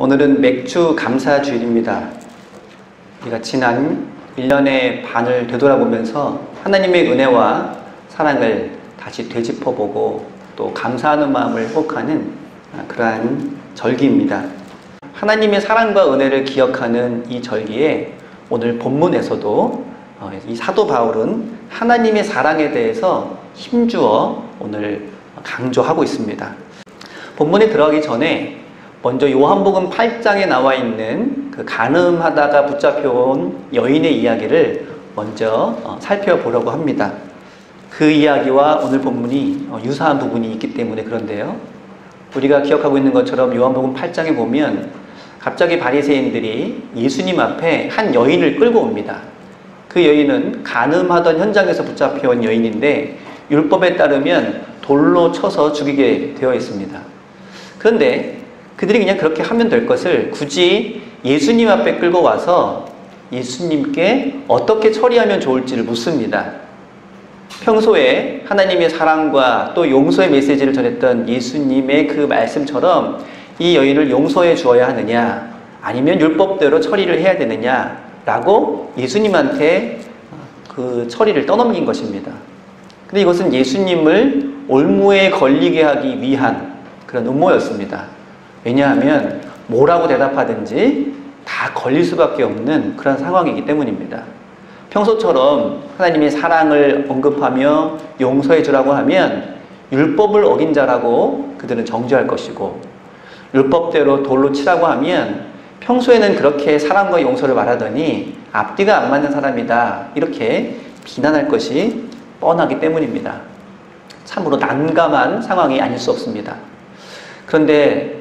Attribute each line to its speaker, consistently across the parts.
Speaker 1: 오늘은 맥주 감사 주일입니다. 우리가 지난 1년의 반을 되돌아보면서 하나님의 은혜와 사랑을 다시 되짚어보고 또 감사하는 마음을 회복하는 그러한 절기입니다. 하나님의 사랑과 은혜를 기억하는 이 절기에 오늘 본문에서도 이 사도 바울은 하나님의 사랑에 대해서 힘주어 오늘 강조하고 있습니다. 본문에 들어가기 전에 먼저 요한복음 8장에 나와 있는 그 간음하다가 붙잡혀온 여인의 이야기를 먼저 살펴보려고 합니다. 그 이야기와 오늘 본문이 유사한 부분이 있기 때문에 그런데요. 우리가 기억하고 있는 것처럼 요한복음 8장에 보면 갑자기 바리새인들이 예수님 앞에 한 여인을 끌고 옵니다. 그 여인은 간음하던 현장에서 붙잡혀온 여인인데 율법에 따르면 돌로 쳐서 죽이게 되어 있습니다. 그런데 그들이 그냥 그렇게 하면 될 것을 굳이 예수님 앞에 끌고 와서 예수님께 어떻게 처리하면 좋을지를 묻습니다. 평소에 하나님의 사랑과 또 용서의 메시지를 전했던 예수님의 그 말씀처럼 이 여인을 용서해 주어야 하느냐 아니면 율법대로 처리를 해야 되느냐 라고 예수님한테 그 처리를 떠넘긴 것입니다. 근데 이것은 예수님을 올무에 걸리게 하기 위한 그런 음모였습니다. 왜냐하면 뭐라고 대답하든지 다 걸릴 수밖에 없는 그런 상황이기 때문입니다. 평소처럼 하나님의 사랑을 언급하며 용서해 주라고 하면 율법을 어긴 자라고 그들은 정죄할 것이고, 율법대로 돌로 치라고 하면 평소에는 그렇게 사랑과 용서를 말하더니 앞뒤가 안 맞는 사람이다 이렇게 비난할 것이 뻔하기 때문입니다. 참으로 난감한 상황이 아닐 수 없습니다. 그런데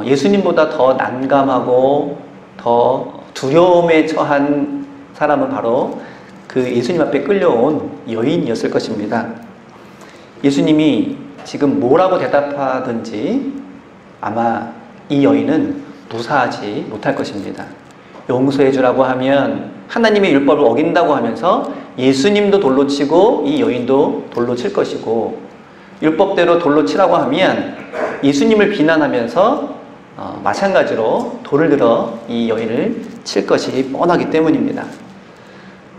Speaker 1: 예수님보다 더 난감하고 더 두려움에 처한 사람은 바로 그 예수님 앞에 끌려온 여인이었을 것입니다. 예수님이 지금 뭐라고 대답하든지 아마 이 여인은 무사하지 못할 것입니다. 용서해 주라고 하면 하나님의 율법을 어긴다고 하면서 예수님도 돌로 치고 이 여인도 돌로 칠 것이고, 율법대로 돌로 치라고 하면 예수님을 비난하면서 마찬가지로 돌을 들어 이 여인을 칠 것이 뻔하기 때문입니다.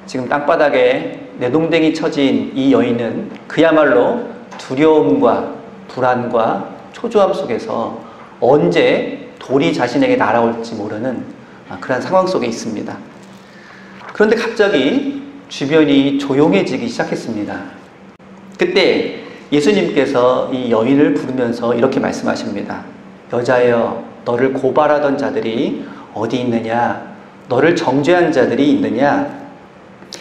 Speaker 1: 지금 땅바닥에 내동댕이 쳐진 이 여인은 그야말로 두려움과 불안과 초조함 속에서 언제 돌이 자신에게 날아올지 모르는 그런 상황 속에 있습니다. 그런데 갑자기 주변이 조용해지기 시작했습니다. 그때 예수님께서 이 여인을 부르면서 이렇게 말씀하십니다. 여자여, 너를 고발하던 자들이 어디 있느냐? 너를 정죄한 자들이 있느냐?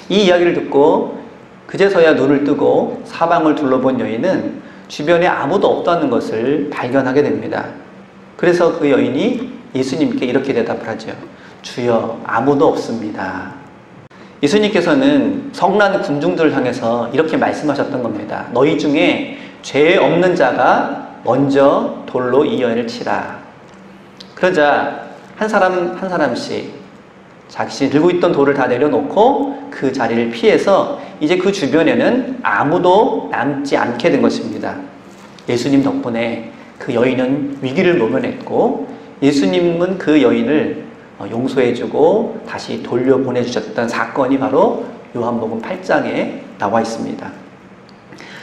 Speaker 1: 이 이야기를 듣고 그제서야 눈을 뜨고 사방을 둘러본 여인은 주변에 아무도 없다는 것을 발견하게 됩니다. 그래서 그 여인이 예수님께 이렇게 대답을 하죠. 주여, 아무도 없습니다. 예수님께서는 성난 군중들을 향해서 이렇게 말씀하셨던 겁니다. 너희 중에 죄 없는 자가 먼저 돌로 이 여인을 치라. 그러자 한 사람 한 사람씩 자신이 들고 있던 돌을 다 내려놓고 그 자리를 피해서 이제 그 주변에는 아무도 남지 않게 된 것입니다. 예수님 덕분에 그 여인은 위기를 모면했고, 예수님은 그 여인을 용서해주고 다시 돌려보내주셨던 사건이 바로 요한복음 8장에 나와 있습니다.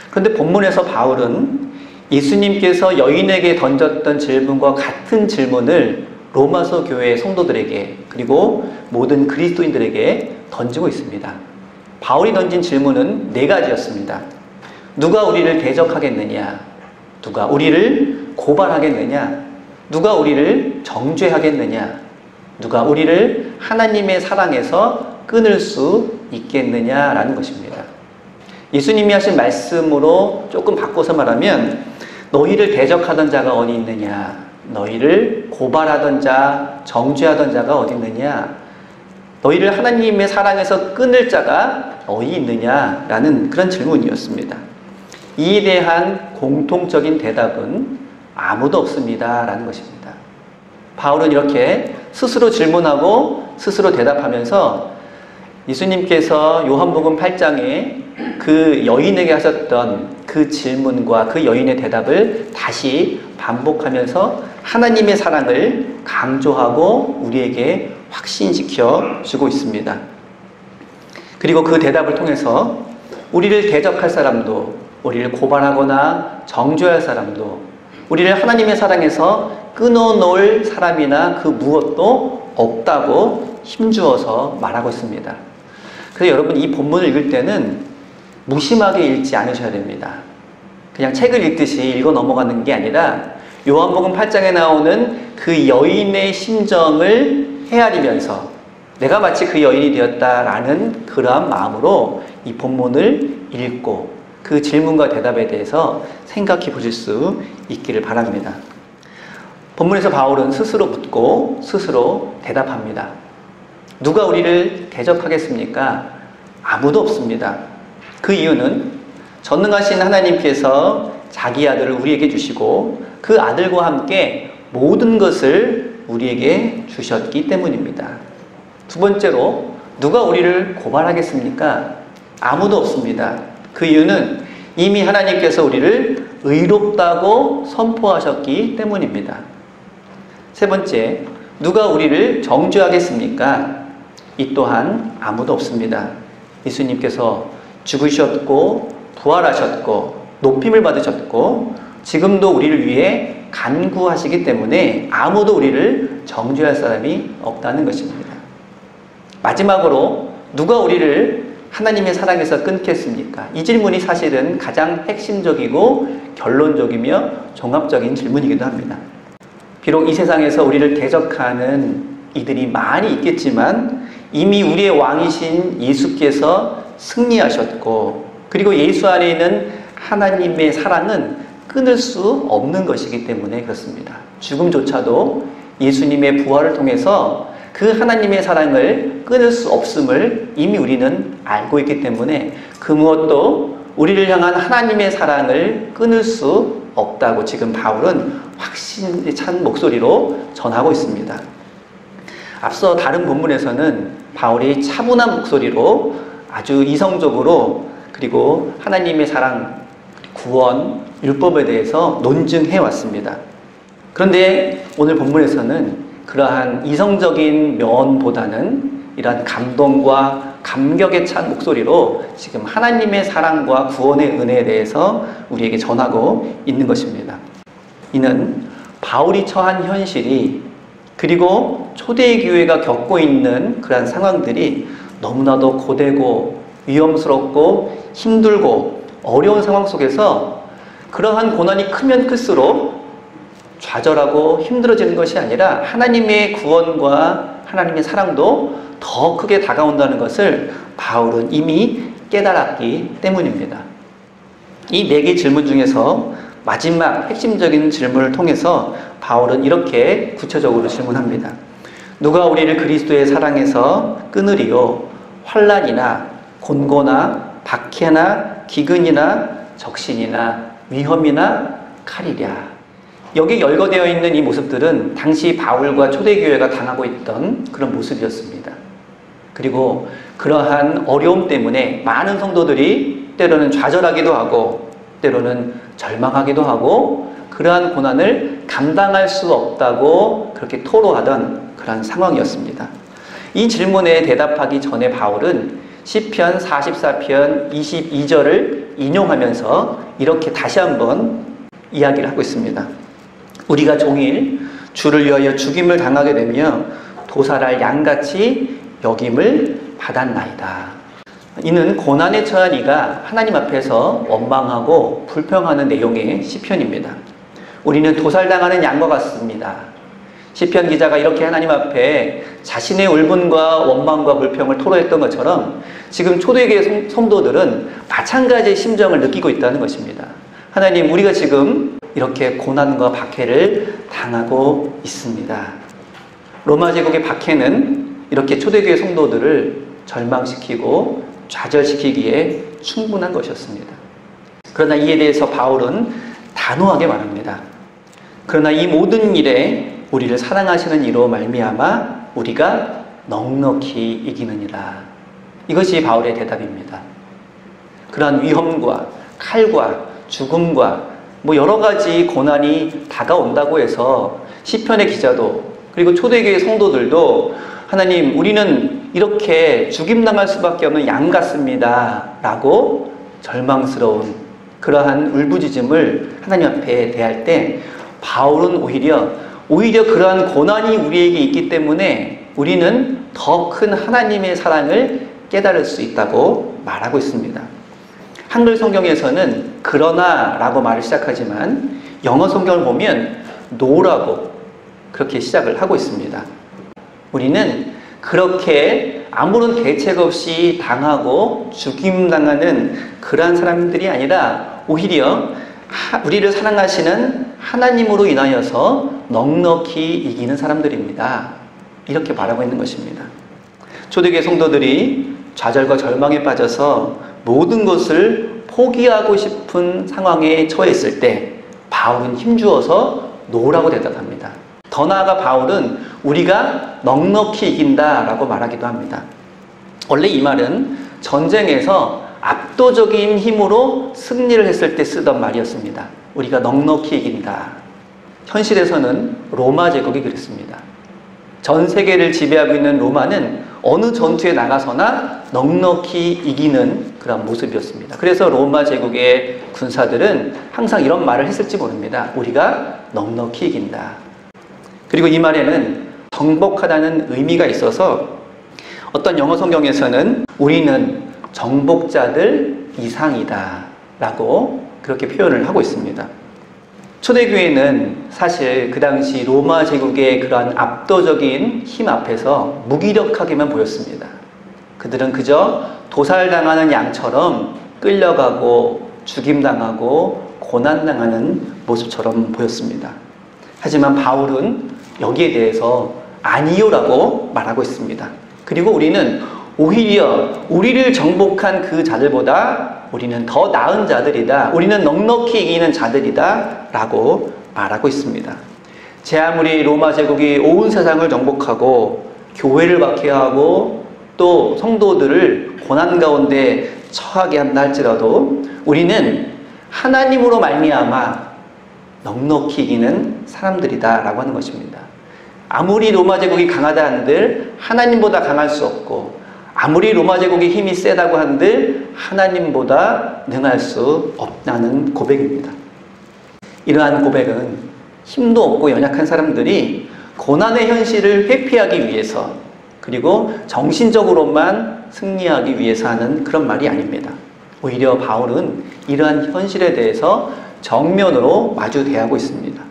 Speaker 1: 그런데 본문에서 바울은 예수님께서 여인에게 던졌던 질문과 같은 질문을 로마서 교회 성도들에게 그리고 모든 그리스도인들에게 던지고 있습니다. 바울이 던진 질문은 4가지였습니다. 누가 우리를 대적하겠느냐? 누가 우리를 고발하겠느냐? 누가 우리를 정죄하겠느냐? 누가 우리를 하나님의 사랑에서 끊을 수 있겠느냐라는 것입니다. 예수님이 하신 말씀으로 조금 바꿔서 말하면 너희를 대적하던 자가 어디 있느냐? 너희를 고발하던 자, 정죄하던 자가 어디 있느냐? 너희를 하나님의 사랑에서 끊을 자가 어디 있느냐라는 그런 질문이었습니다. 이에 대한 공통적인 대답은 아무도 없습니다라는 것입니다. 바울은 이렇게 스스로 질문하고 스스로 대답하면서 예수님께서 요한복음 8장에 그 여인에게 하셨던 그 질문과 그 여인의 대답을 다시 반복하면서 하나님의 사랑을 강조하고 우리에게 확신시켜 주고 있습니다. 그리고 그 대답을 통해서 우리를 대적할 사람도, 우리를 고발하거나 정죄할 사람도, 우리를 하나님의 사랑에서 끊어놓을 사람이나 그 무엇도 없다고 힘주어서 말하고 있습니다. 그래서 여러분, 이 본문을 읽을 때는 무심하게 읽지 않으셔야 됩니다. 그냥 책을 읽듯이 읽어 넘어가는 게 아니라 요한복음 8장에 나오는 그 여인의 심정을 헤아리면서 내가 마치 그 여인이 되었다라는 그러한 마음으로 이 본문을 읽고 그 질문과 대답에 대해서 생각해 보실 수 있기를 바랍니다. 본문에서 바울은 스스로 묻고 스스로 대답합니다. 누가 우리를 대적하겠습니까? 아무도 없습니다. 그 이유는 전능하신 하나님께서 자기 아들을 우리에게 주시고 그 아들과 함께 모든 것을 우리에게 주셨기 때문입니다. 두 번째로, 누가 우리를 고발하겠습니까? 아무도 없습니다. 그 이유는 이미 하나님께서 우리를 의롭다고 선포하셨기 때문입니다. 세 번째, 누가 우리를 정죄하겠습니까? 이 또한 아무도 없습니다. 예수님께서 죽으셨고 부활하셨고 높임을 받으셨고 지금도 우리를 위해 간구하시기 때문에 아무도 우리를 정죄할 사람이 없다는 것입니다. 마지막으로, 누가 우리를 하나님의 사랑에서 끊겠습니까? 이 질문이 사실은 가장 핵심적이고 결론적이며 종합적인 질문이기도 합니다. 비록 이 세상에서 우리를 대적하는 이들이 많이 있겠지만 이미 우리의 왕이신 예수께서 승리하셨고, 그리고 예수 안에 있는 하나님의 사랑은 끊을 수 없는 것이기 때문에 그렇습니다. 죽음조차도 예수님의 부활을 통해서 그 하나님의 사랑을 끊을 수 없음을 이미 우리는 알고 있기 때문에 그 무엇도 우리를 향한 하나님의 사랑을 끊을 수 없다고 지금 바울은 확신에 찬 목소리로 전하고 있습니다. 앞서 다른 본문에서는 바울이 차분한 목소리로 아주 이성적으로 그리고 하나님의 사랑, 구원, 율법에 대해서 논증해 왔습니다. 그런데 오늘 본문에서는 그러한 이성적인 면보다는 이러한 감동과 감격에 찬 목소리로 지금 하나님의 사랑과 구원의 은혜에 대해서 우리에게 전하고 있는 것입니다. 이는 바울이 처한 현실이, 그리고 초대교회가 겪고 있는 그러한 상황들이 너무나도 고되고 위험스럽고 힘들고 어려운 상황 속에서 그러한 고난이 크면 클수록 좌절하고 힘들어지는 것이 아니라 하나님의 구원과 하나님의 사랑도 더 크게 다가온다는 것을 바울은 이미 깨달았기 때문입니다. 이 4개 질문 중에서 마지막 핵심적인 질문을 통해서 바울은 이렇게 구체적으로 질문합니다. 누가 우리를 그리스도의 사랑에서 끊으리요? 환난이나 곤고나 박해나 기근이나 적신이나 위험이나 칼이랴. 여기 열거되어 있는 이 모습들은 당시 바울과 초대교회가 당하고 있던 그런 모습이었습니다. 그리고 그러한 어려움 때문에 많은 성도들이 때로는 좌절하기도 하고 때로는 절망하기도 하고 그러한 고난을 감당할 수 없다고 그렇게 토로하던 그러한 상황이었습니다. 이 질문에 대답하기 전에 바울은 시편 44편 22절을 인용하면서 이렇게 다시 한번 이야기를 하고 있습니다. 우리가 종일 주를 위하여 죽임을 당하게 되며 도살할 양같이 여김을 받았나이다. 이는 고난에 처한 이가 하나님 앞에서 원망하고 불평하는 내용의 시편입니다. 우리는 도살당하는 양과 같습니다. 시편 기자가 이렇게 하나님 앞에 자신의 울분과 원망과 불평을 토로했던 것처럼 지금 초대교회 성도들은 마찬가지의 심정을 느끼고 있다는 것입니다. 하나님, 우리가 지금 이렇게 고난과 박해를 당하고 있습니다. 로마 제국의 박해는 이렇게 초대교회 성도들을 절망시키고 좌절시키기에 충분한 것이었습니다. 그러나 이에 대해서 바울은 단호하게 말합니다. 그러나 이 모든 일에 우리를 사랑하시는 이로 말미암아 우리가 넉넉히 이기느니라. 이것이 바울의 대답입니다. 그러한 위험과 칼과 죽음과 여러 가지 고난이 다가온다고 해서 시편의 기자도 그리고 초대교회 성도들도 하나님, 우리는 이렇게 죽임당할 수밖에 없는 양 같습니다 라고 절망스러운 그러한 울부짖음을 하나님 앞에 대할 때 바울은 오히려 그러한 고난이 우리에게 있기 때문에 우리는 더 큰 하나님의 사랑을 깨달을 수 있다고 말하고 있습니다. 한글 성경에서는 그러나 라고 말을 시작하지만 영어 성경을 보면 no라고 그렇게 시작을 하고 있습니다. 우리는 그렇게 아무런 대책 없이 당하고 죽임당하는 그러한 사람들이 아니라 오히려 우리를 사랑하시는 하나님으로 인하여서 넉넉히 이기는 사람들입니다. 이렇게 말하고 있는 것입니다. 초대교회 성도들이 좌절과 절망에 빠져서 모든 것을 포기하고 싶은 상황에 처해 있을 때 바울은 힘주어서 노라고 대답합니다. 더 나아가 바울은 우리가 넉넉히 이긴다라고 말하기도 합니다. 원래 이 말은 전쟁에서 압도적인 힘으로 승리를 했을 때 쓰던 말이었습니다. 우리가 넉넉히 이긴다. 현실에서는 로마 제국이 그랬습니다. 전 세계를 지배하고 있는 로마는 어느 전투에 나가서나 넉넉히 이기는 그런 모습이었습니다. 그래서 로마 제국의 군사들은 항상 이런 말을 했을지 모릅니다. 우리가 넉넉히 이긴다. 그리고 이 말에는 정복하다는 의미가 있어서 어떤 영어 성경에서는 우리는 정복자들 이상이다 라고 그렇게 표현을 하고 있습니다. 초대교회는 사실 그 당시 로마 제국의 그러한 압도적인 힘 앞에서 무기력하게만 보였습니다. 그들은 그저 도살당하는 양처럼 끌려가고 죽임당하고 고난당하는 모습처럼 보였습니다. 하지만 바울은 여기에 대해서 아니요라고 말하고 있습니다. 그리고 우리는 오히려 우리를 정복한 그 자들보다 우리는 더 나은 자들이다. 우리는 넉넉히 이기는 자들이다 라고 말하고 있습니다. 제 아무리 로마 제국이 온 세상을 정복하고 교회를 박해하고 또 성도들을 고난 가운데 처하게 한다 할지라도 우리는 하나님으로 말미암아 넉넉히 이기는 사람들이다 라고 하는 것입니다. 아무리 로마 제국이 강하다 한들 하나님보다 강할 수 없고 아무리 로마 제국의 힘이 세다고 한들 하나님보다 능할 수 없다는 고백입니다. 이러한 고백은 힘도 없고 연약한 사람들이 고난의 현실을 회피하기 위해서 그리고 정신적으로만 승리하기 위해서 하는 그런 말이 아닙니다. 오히려 바울은 이러한 현실에 대해서 정면으로 마주 대하고 있습니다.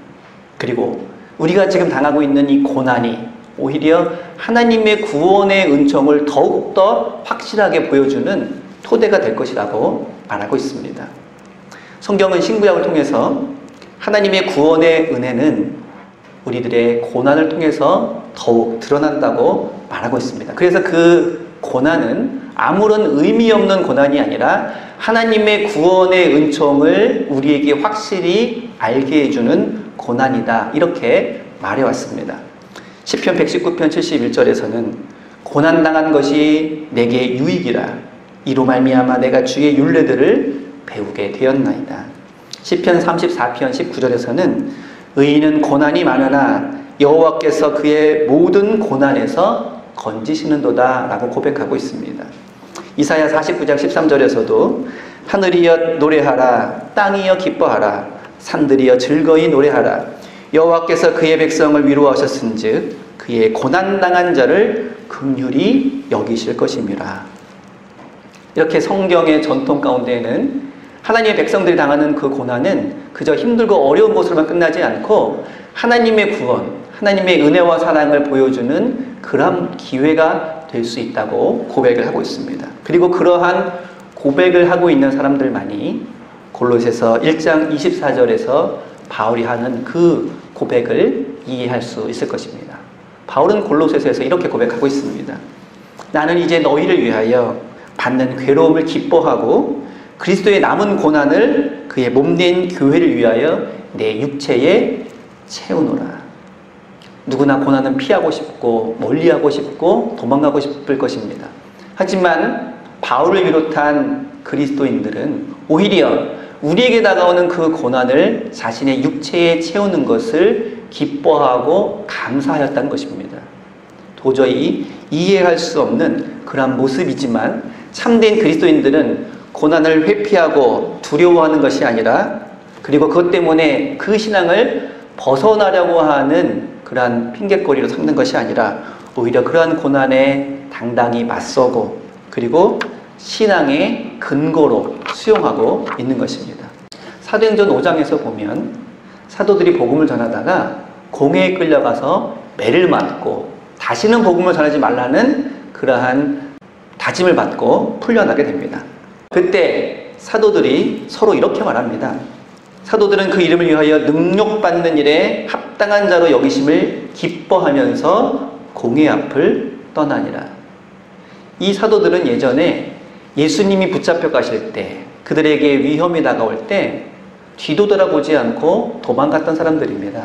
Speaker 1: 그리고 우리가 지금 당하고 있는 이 고난이 오히려 하나님의 구원의 은총을 더욱더 확실하게 보여주는 토대가 될 것이라고 말하고 있습니다. 성경은 신구약을 통해서 하나님의 구원의 은혜는 우리들의 고난을 통해서 더욱 드러난다고 말하고 있습니다. 그래서 그 고난은 아무런 의미 없는 고난이 아니라 하나님의 구원의 은총을 우리에게 확실히 알게 해주는 고난이다. 이렇게 말해왔습니다. 시편 119편 71절에서는 고난당한 것이 내게 유익이라 이로 말미암아 내가 주의 율례들을 배우게 되었나이다. 시편 34편 19절에서는 의인은 고난이 많으나 여호와께서 그의 모든 고난에서 건지시는도다 라고 고백하고 있습니다. 이사야 49장 13절에서도 하늘이여 노래하라 땅이여 기뻐하라 산들이여 즐거이 노래하라 여호와께서 그의 백성을 위로하셨은즉 그의 고난당한 자를 긍휼히 여기실 것임이라. 이렇게 성경의 전통 가운데에는 하나님의 백성들이 당하는 그 고난은 그저 힘들고 어려운 것으로만 끝나지 않고 하나님의 구원, 하나님의 은혜와 사랑을 보여주는 그런 기회가 될 수 있다고 고백을 하고 있습니다. 그리고 그러한 고백을 하고 있는 사람들만이 골로새서 1장 24절에서 바울이 하는 그 고백을 이해할 수 있을 것입니다. 바울은 골로새서에서 이렇게 고백하고 있습니다. 나는 이제 너희를 위하여 받는 괴로움을 기뻐하고 그리스도의 남은 고난을 그의 몸된 교회를 위하여 내 육체에 채우노라. 누구나 고난은 피하고 싶고 멀리하고 싶고 도망가고 싶을 것입니다. 하지만 바울을 비롯한 그리스도인들은 오히려 우리에게 다가오는 그 고난을 자신의 육체에 채우는 것을 기뻐하고 감사하였다는 것입니다. 도저히 이해할 수 없는 그러한 모습이지만 참된 그리스도인들은 고난을 회피하고 두려워하는 것이 아니라, 그리고 그것 때문에 그 신앙을 벗어나려고 하는 그러한 핑곗거리로 삼는 것이 아니라 오히려 그러한 고난에 당당히 맞서고 그리고 신앙의 근거로 수용하고 있는 것입니다. 사도행전 5장에서 보면 사도들이 복음을 전하다가 공회에 끌려가서 매를 맞고 다시는 복음을 전하지 말라는 그러한 다짐을 받고 풀려나게 됩니다. 그때 사도들이 서로 이렇게 말합니다. 사도들은 그 이름을 위하여 능력받는 일에 합당한 자로 여기심을 기뻐하면서 공회 앞을 떠나니라. 이 사도들은 예전에 예수님이 붙잡혀 가실 때, 그들에게 위험이 다가올 때 뒤도 돌아보지 않고 도망갔던 사람들입니다.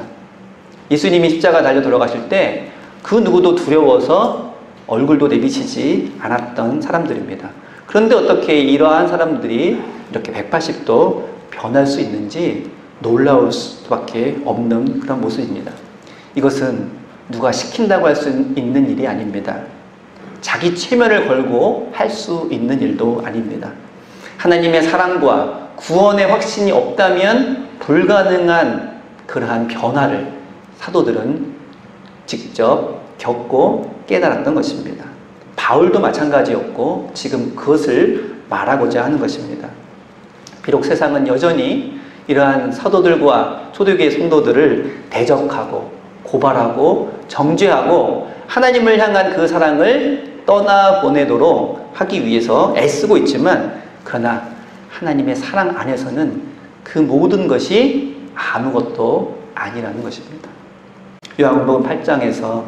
Speaker 1: 예수님이 십자가 달려 돌아가실 때 그 누구도 두려워서 얼굴도 내비치지 않았던 사람들입니다. 그런데 어떻게 이러한 사람들이 이렇게 180도 변할 수 있는지 놀라울 수밖에 없는 그런 모습입니다. 이것은 누가 시킨다고 할 수 있는 일이 아닙니다. 자기 체면을 걸고 할 수 있는 일도 아닙니다. 하나님의 사랑과 구원의 확신이 없다면 불가능한 그러한 변화를 사도들은 직접 겪고 깨달았던 것입니다. 바울도 마찬가지였고 지금 그것을 말하고자 하는 것입니다. 비록 세상은 여전히 이러한 사도들과 초대교회 성도들을 대적하고 고발하고 정죄하고 하나님을 향한 그 사랑을 떠나보내도록 하기 위해서 애쓰고 있지만, 그러나 하나님의 사랑 안에서는 그 모든 것이 아무것도 아니라는 것입니다. 요한복음 8장에서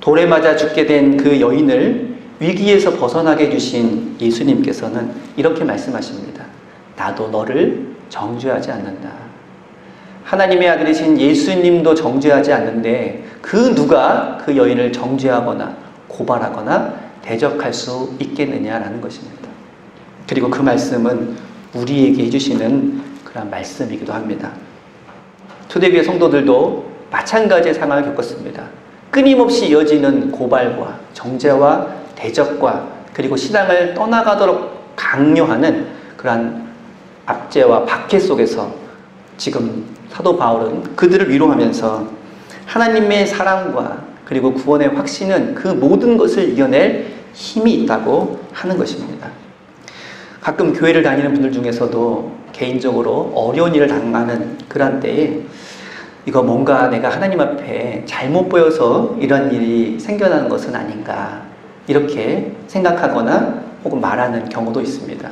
Speaker 1: 돌에 맞아 죽게 된 그 여인을 위기에서 벗어나게 해주신 예수님께서는 이렇게 말씀하십니다. 나도 너를 정죄하지 않는다. 하나님의 아들이신 예수님도 정죄하지 않는데 그 누가 그 여인을 정죄하거나 고발하거나 대적할 수 있겠느냐라는 것입니다. 그리고 그 말씀은 우리에게 해주시는 그런 말씀이기도 합니다. 초대교회 성도들도 마찬가지의 상황을 겪었습니다. 끊임없이 이어지는 고발과 정죄와 대적과 그리고 신앙을 떠나가도록 강요하는 그러한 압제와 박해 속에서 지금 사도 바울은 그들을 위로하면서 하나님의 사랑과 그리고 구원의 확신은 그 모든 것을 이겨낼 힘이 있다고 하는 것입니다. 가끔 교회를 다니는 분들 중에서도 개인적으로 어려운 일을 당하는 그런 때에 이거 뭔가 내가 하나님 앞에 잘못 보여서 이런 일이 생겨나는 것은 아닌가, 이렇게 생각하거나 혹은 말하는 경우도 있습니다.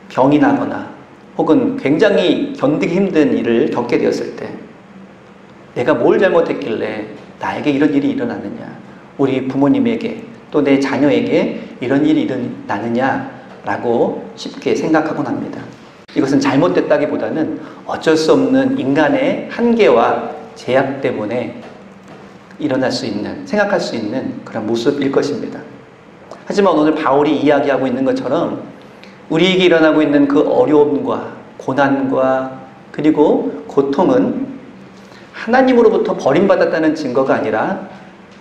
Speaker 1: 병이 나거나 혹은 굉장히 견디기 힘든 일을 겪게 되었을 때 내가 뭘 잘못했길래 나에게 이런 일이 일어나느냐, 우리 부모님에게 또 내 자녀에게 이런 일이 일어나느냐라고 쉽게 생각하곤 합니다. 이것은 잘못됐다기보다는 어쩔 수 없는 인간의 한계와 제약 때문에 일어날 수 있는, 생각할 수 있는 그런 모습일 것입니다. 하지만 오늘 바울이 이야기하고 있는 것처럼 우리에게 일어나고 있는 그 어려움과 고난과 그리고 고통은 하나님으로부터 버림받았다는 증거가 아니라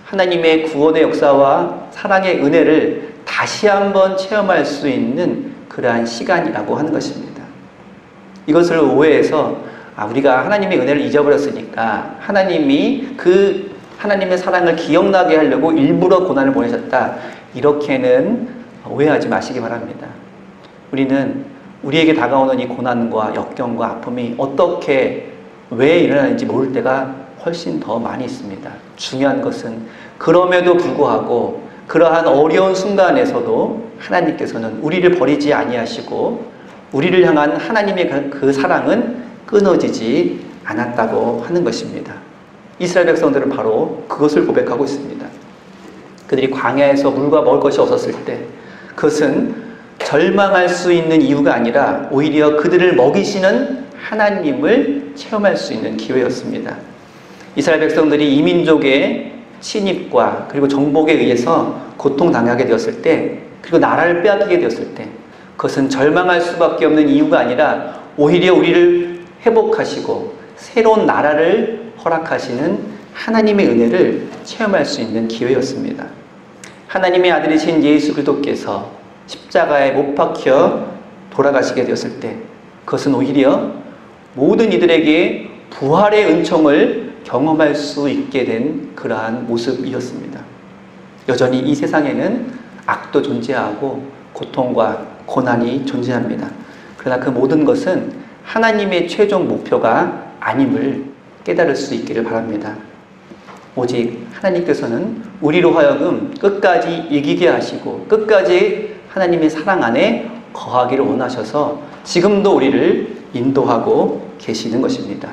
Speaker 1: 하나님의 구원의 역사와 사랑의 은혜를 다시 한번 체험할 수 있는 그러한 시간이라고 하는 것입니다. 이것을 오해해서 우리가 하나님의 은혜를 잊어버렸으니까 하나님이 그 하나님의 사랑을 기억나게 하려고 일부러 고난을 보내셨다, 이렇게는 오해하지 마시기 바랍니다. 우리는 우리에게 다가오는 이 고난과 역경과 아픔이 어떻게 왜 일어나는지 모를 때가 훨씬 더 많이 있습니다. 중요한 것은 그럼에도 불구하고 그러한 어려운 순간에서도 하나님께서는 우리를 버리지 아니하시고 우리를 향한 하나님의 그 사랑은 끊어지지 않았다고 하는 것입니다. 이스라엘 백성들은 바로 그것을 고백하고 있습니다. 그들이 광야에서 물과 먹을 것이 없었을 때 그것은 절망할 수 있는 이유가 아니라 오히려 그들을 먹이시는 하나님을 체험할 수 있는 기회였습니다. 이스라엘 백성들이 이민족의 침입과 그리고 정복에 의해서 고통당하게 되었을 때, 그리고 나라를 빼앗기게 되었을 때 그것은 절망할 수밖에 없는 이유가 아니라 오히려 우리를 회복하시고 새로운 나라를 허락하시는 하나님의 은혜를 체험할 수 있는 기회였습니다. 하나님의 아들이신 예수 그리스도께서 십자가에 못 박혀 돌아가시게 되었을 때 그것은 오히려 모든 이들에게 부활의 은총을 경험할 수 있게 된 그러한 모습이었습니다. 여전히 이 세상에는 악도 존재하고 고통과 고난이 존재합니다. 그러나 그 모든 것은 하나님의 최종 목표가 아님을 깨달을 수 있기를 바랍니다. 오직 하나님께서는 우리로 하여금 끝까지 이기게 하시고 끝까지 하나님의 사랑 안에 거하기를 원하셔서 지금도 우리를 인도하고 계시는 것입니다.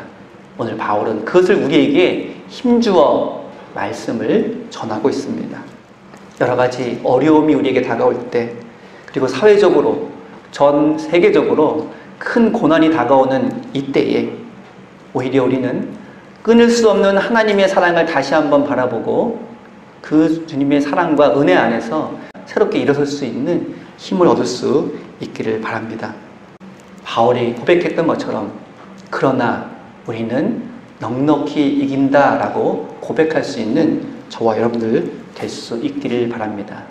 Speaker 1: 오늘 바울은 그것을 우리에게 힘주어 말씀을 전하고 있습니다. 여러 가지 어려움이 우리에게 다가올 때, 그리고 사회적으로 전 세계적으로 큰 고난이 다가오는 이때에 오히려 우리는 끊을 수 없는 하나님의 사랑을 다시 한번 바라보고 그 주님의 사랑과 은혜 안에서 새롭게 일어설 수 있는 힘을 얻을 수 있기를 바랍니다. 바울이 고백했던 것처럼 그러나 우리는 넉넉히 이긴다라고 고백할 수 있는 저와 여러분들 될 수 있기를 바랍니다.